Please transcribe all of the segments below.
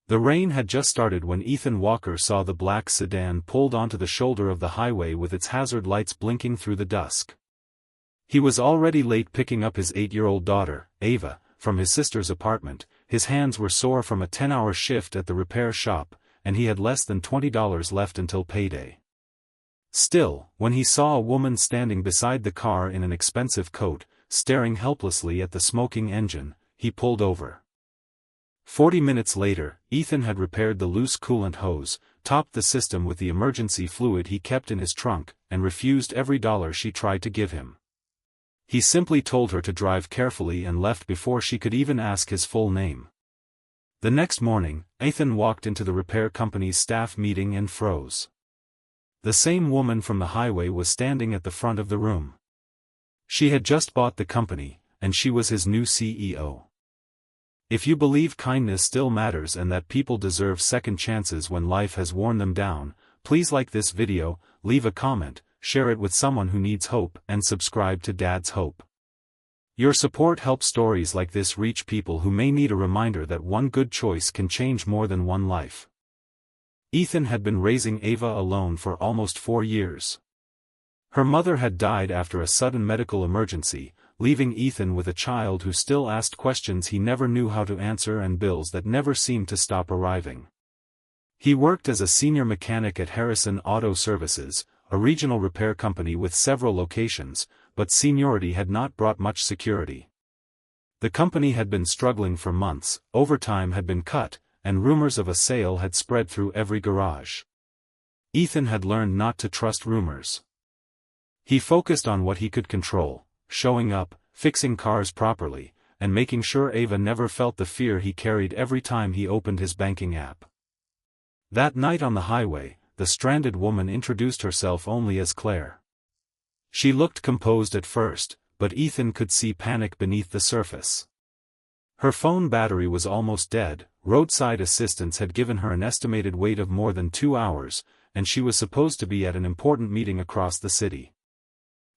The rain had just started when Ethan Walker saw the black sedan pulled onto the shoulder of the highway with its hazard lights blinking through the dusk. He was already late picking up his 8-year-old daughter, Ava, from his sister's apartment. His hands were sore from a 10-hour shift at the repair shop, and he had less than $20 left until payday. Still, when he saw a woman standing beside the car in an expensive coat, staring helplessly at the smoking engine, he pulled over. 40 minutes later, Ethan had repaired the loose coolant hose, topped the system with the emergency fluid he kept in his trunk, and refused every dollar she tried to give him. He simply told her to drive carefully and left before she could even ask his full name. The next morning, Ethan walked into the repair company's staff meeting and froze. The same woman from the highway was standing at the front of the room. She had just bought the company, and she was his new CEO. If you believe kindness still matters and that people deserve second chances when life has worn them down, please like this video, leave a comment, share it with someone who needs hope, and subscribe to Dad's Hope. Your support helps stories like this reach people who may need a reminder that one good choice can change more than one life. Ethan had been raising Ava alone for almost 4 years. Her mother had died after a sudden medical emergency, leaving Ethan with a child who still asked questions he never knew how to answer and bills that never seemed to stop arriving. He worked as a senior mechanic at Harrison Auto Services, a regional repair company with several locations, but seniority had not brought much security. The company had been struggling for months, overtime had been cut, and rumors of a sale had spread through every garage. Ethan had learned not to trust rumors. He focused on what he could control, showing up, fixing cars properly, and making sure Ava never felt the fear he carried every time he opened his banking app. That night on the highway, the stranded woman introduced herself only as Claire. She looked composed at first, but Ethan could see panic beneath the surface. Her phone battery was almost dead, roadside assistance had given her an estimated wait of more than 2 hours, and she was supposed to be at an important meeting across the city.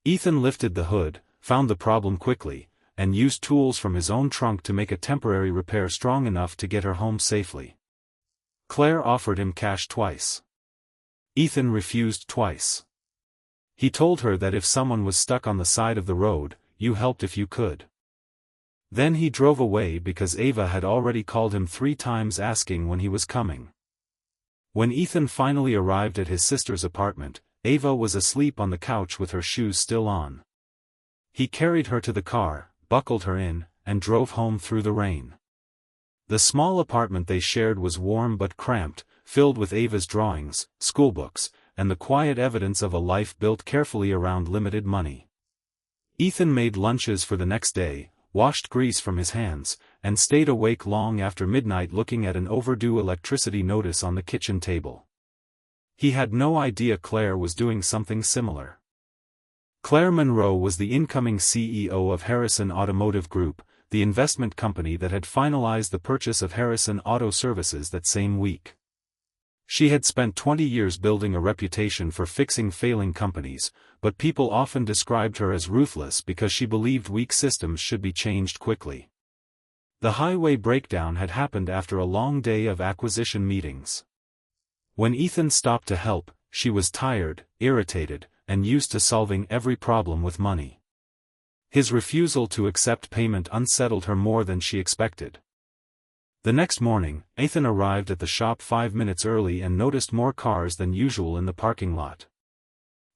Ethan lifted the hood, found the problem quickly, and used tools from his own trunk to make a temporary repair strong enough to get her home safely. Claire offered him cash twice. Ethan refused twice. He told her that if someone was stuck on the side of the road, you helped if you could. Then he drove away because Ava had already called him 3 times asking when he was coming. When Ethan finally arrived at his sister's apartment, Ava was asleep on the couch with her shoes still on. He carried her to the car, buckled her in, and drove home through the rain. The small apartment they shared was warm but cramped, filled with Ava's drawings, schoolbooks, and the quiet evidence of a life built carefully around limited money. Ethan made lunches for the next day, washed grease from his hands, and stayed awake long after midnight looking at an overdue electricity notice on the kitchen table. He had no idea Claire was doing something similar. Claire Monroe was the incoming CEO of Harrison Automotive Group, the investment company that had finalized the purchase of Harrison Auto Services that same week. She had spent 20 years building a reputation for fixing failing companies, but people often described her as ruthless because she believed weak systems should be changed quickly. The highway breakdown had happened after a long day of acquisition meetings. When Ethan stopped to help, she was tired, irritated, and used to solving every problem with money. His refusal to accept payment unsettled her more than she expected. The next morning, Ethan arrived at the shop 5 minutes early and noticed more cars than usual in the parking lot.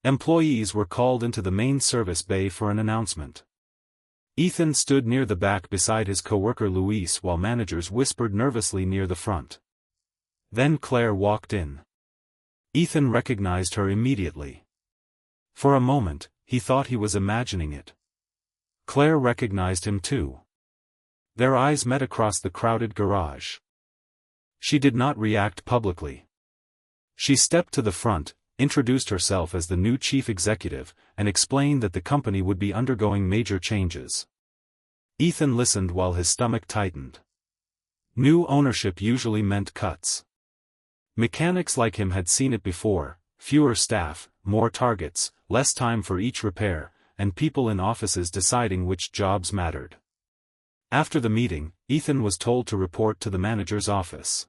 Employees were called into the main service bay for an announcement. Ethan stood near the back beside his coworker Luis while managers whispered nervously near the front. Then Claire walked in. Ethan recognized her immediately. For a moment, he thought he was imagining it. Claire recognized him too. Their eyes met across the crowded garage. She did not react publicly. She stepped to the front, introduced herself as the new chief executive, and explained that the company would be undergoing major changes. Ethan listened while his stomach tightened. New ownership usually meant cuts. Mechanics like him had seen it before: fewer staff, more targets, less time for each repair, and people in offices deciding which jobs mattered. After the meeting, Ethan was told to report to the manager's office.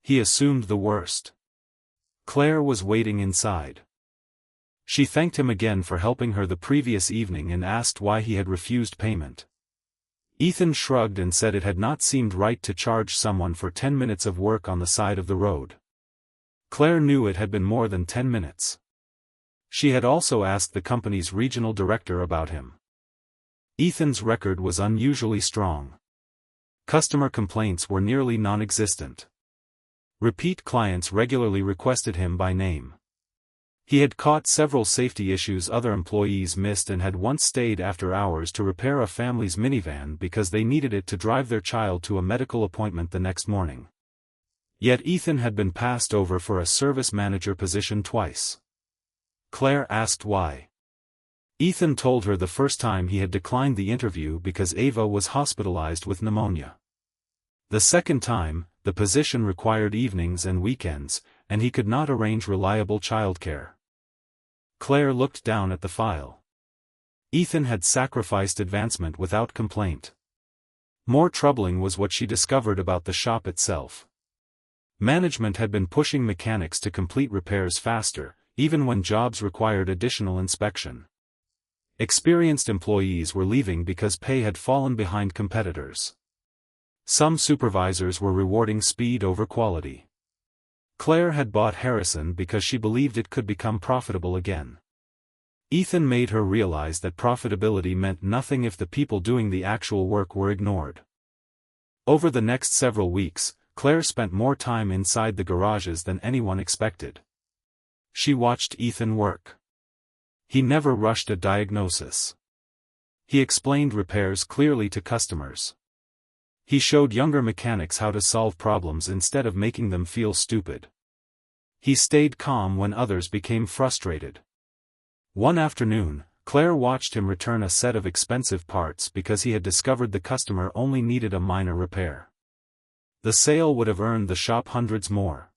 He assumed the worst. Claire was waiting inside. She thanked him again for helping her the previous evening and asked why he had refused payment. Ethan shrugged and said it had not seemed right to charge someone for 10 minutes of work on the side of the road. Claire knew it had been more than 10 minutes. She had also asked the company's regional director about him. Ethan's record was unusually strong. Customer complaints were nearly non-existent. Repeat clients regularly requested him by name. He had caught several safety issues other employees missed and had once stayed after hours to repair a family's minivan because they needed it to drive their child to a medical appointment the next morning. Yet Ethan had been passed over for a service manager position twice. Claire asked why. Ethan told her the first time he had declined the interview because Ava was hospitalized with pneumonia. The second time, the position required evenings and weekends, and he could not arrange reliable childcare. Claire looked down at the file. Ethan had sacrificed advancement without complaint. More troubling was what she discovered about the shop itself. Management had been pushing mechanics to complete repairs faster, even when jobs required additional inspection. Experienced employees were leaving because pay had fallen behind competitors. Some supervisors were rewarding speed over quality. Claire had bought Harrison because she believed it could become profitable again. Ethan made her realize that profitability meant nothing if the people doing the actual work were ignored. Over the next several weeks, Claire spent more time inside the garages than anyone expected. She watched Ethan work. He never rushed a diagnosis. He explained repairs clearly to customers. He showed younger mechanics how to solve problems instead of making them feel stupid. He stayed calm when others became frustrated. One afternoon, Claire watched him return a set of expensive parts because he had discovered the customer only needed a minor repair. The sale would have earned the shop hundreds more.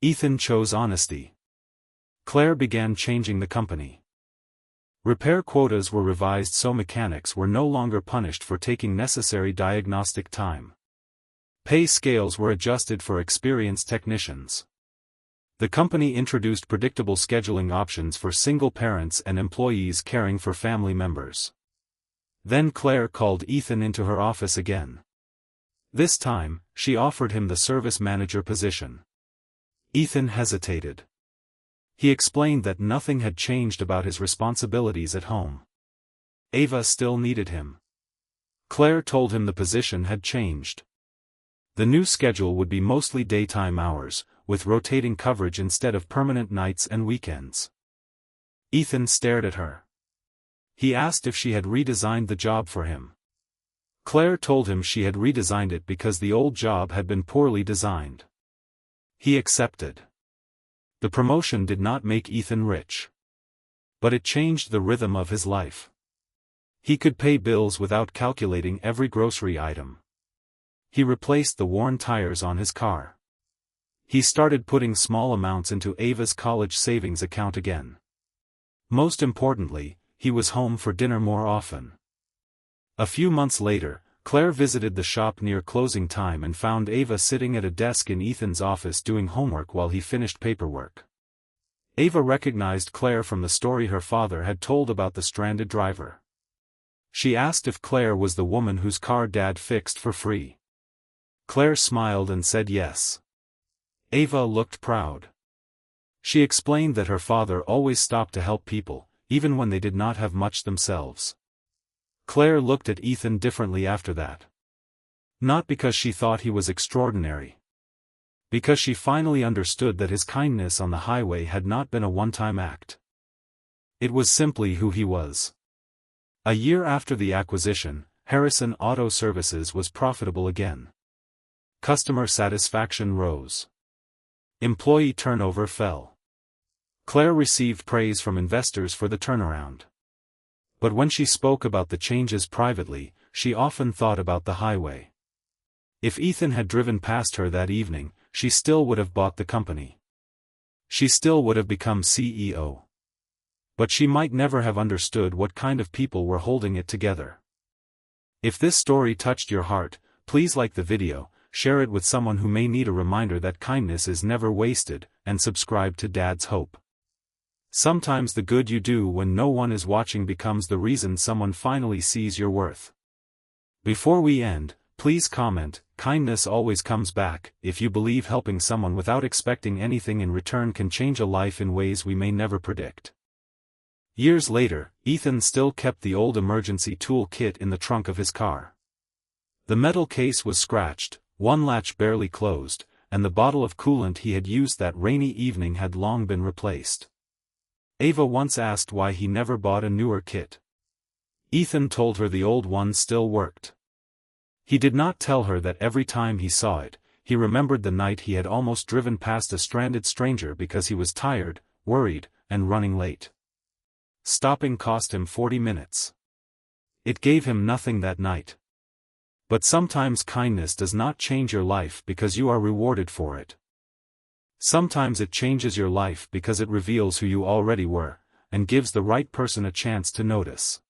Ethan chose honesty. Claire began changing the company. Repair quotas were revised so mechanics were no longer punished for taking necessary diagnostic time. Pay scales were adjusted for experienced technicians. The company introduced predictable scheduling options for single parents and employees caring for family members. Then Claire called Ethan into her office again. This time, she offered him the service manager position. Ethan hesitated. He explained that nothing had changed about his responsibilities at home. Ava still needed him. Claire told him the position had changed. The new schedule would be mostly daytime hours, with rotating coverage instead of permanent nights and weekends. Ethan stared at her. He asked if she had redesigned the job for him. Claire told him she had redesigned it because the old job had been poorly designed. He accepted. The promotion did not make Ethan rich. But it changed the rhythm of his life. He could pay bills without calculating every grocery item. He replaced the worn tires on his car. He started putting small amounts into Ava's college savings account again. Most importantly, he was home for dinner more often. A few months later, Claire visited the shop near closing time and found Ava sitting at a desk in Ethan's office doing homework while he finished paperwork. Ava recognized Claire from the story her father had told about the stranded driver. She asked if Claire was the woman whose car Dad fixed for free. Claire smiled and said yes. Ava looked proud. She explained that her father always stopped to help people, even when they did not have much themselves. Claire looked at Ethan differently after that. Not because she thought he was extraordinary. Because she finally understood that his kindness on the highway had not been a one-time act. It was simply who he was. A year after the acquisition, Harrison Auto Services was profitable again. Customer satisfaction rose. Employee turnover fell. Claire received praise from investors for the turnaround. But when she spoke about the changes privately, she often thought about the highway. If Ethan had driven past her that evening, she still would have bought the company. She still would have become CEO. But she might never have understood what kind of people were holding it together. If this story touched your heart, please like the video, share it with someone who may need a reminder that kindness is never wasted, and subscribe to Dad's Hope. Sometimes the good you do when no one is watching becomes the reason someone finally sees your worth. Before we end, please comment, kindness always comes back, if you believe helping someone without expecting anything in return can change a life in ways we may never predict. Years later, Ethan still kept the old emergency tool kit in the trunk of his car. The metal case was scratched, one latch barely closed, and the bottle of coolant he had used that rainy evening had long been replaced. Ava once asked why he never bought a newer kit. Ethan told her the old one still worked. He did not tell her that every time he saw it, he remembered the night he had almost driven past a stranded stranger because he was tired, worried, and running late. Stopping cost him 40 minutes. It gave him nothing that night. But sometimes kindness does not change your life because you are rewarded for it. Sometimes it changes your life because it reveals who you already were, and gives the right person a chance to notice.